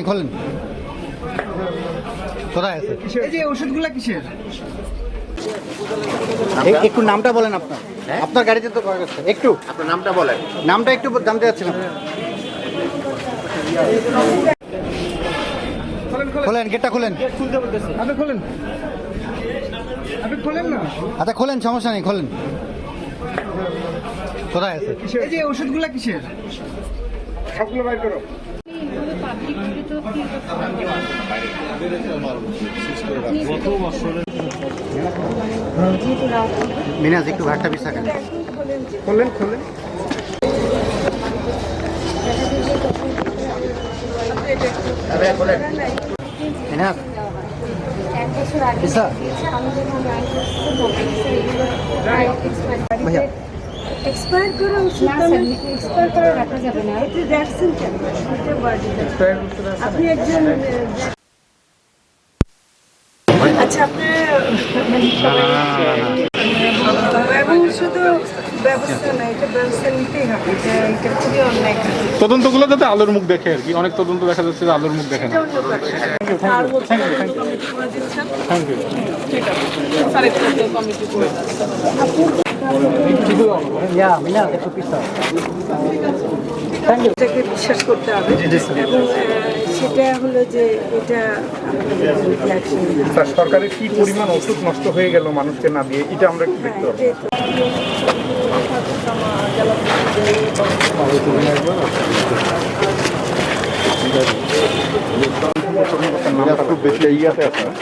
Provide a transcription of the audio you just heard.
খোলেন। কোথায় আছে? এই যে ওষুধগুলা কিসের? একটু নামটা বলেন আপনার। আপনার গাড়িতে তো করা গেছে। একটু আপনার নামটা বলেন। নামটা একটু জানতে চাচ্ছিলাম। খোলেন, গেটটা খোলেন। খুলতে বলতেছে। আপনি খোলেন। আপনি খোলেন না। আচ্ছা খোলেন, সমস্যা নেই, খোলেন। কোথায় আছে? এই যে ওষুধগুলা কিসের? সবগুলো বাইর করো। মিনাজ একটু ঘাটটা পিছা কেন? খোলেন খোলেন। মিনাজ এক বছর আগে পিছা আমাদের ভাইয়া এক্সপায়ার করে ওষুধ এক্সপায়ার করে রাখা যাবে না। এটা দেখছেন কেন? আপনি একজন আচ্ছা আপনার এবং শুধু ব্যবস্থা না, এটা ব্যবস্থা নিতেই হবে। এটা খুবই অন্যায় কাজ। তদন্তগুলো যাতে আলোর মুখ দেখে আর কি, অনেক তদন্ত দেখা যাচ্ছে যে আলোর মুখ দেখে না। Thank you. মিনাজ একটু পিছা। এটাকে বিশ্বাস করতে হবে এবং সেটা হলো যে এটা স্যার, সরকারের কি পরিমাণ ওষুধ নষ্ট হয়ে গেল মানুষকে না দিয়ে, এটা আমরা একটু দেখতে পাবো। নামটা খুব বেশি এগিয়ে আছে আপনার।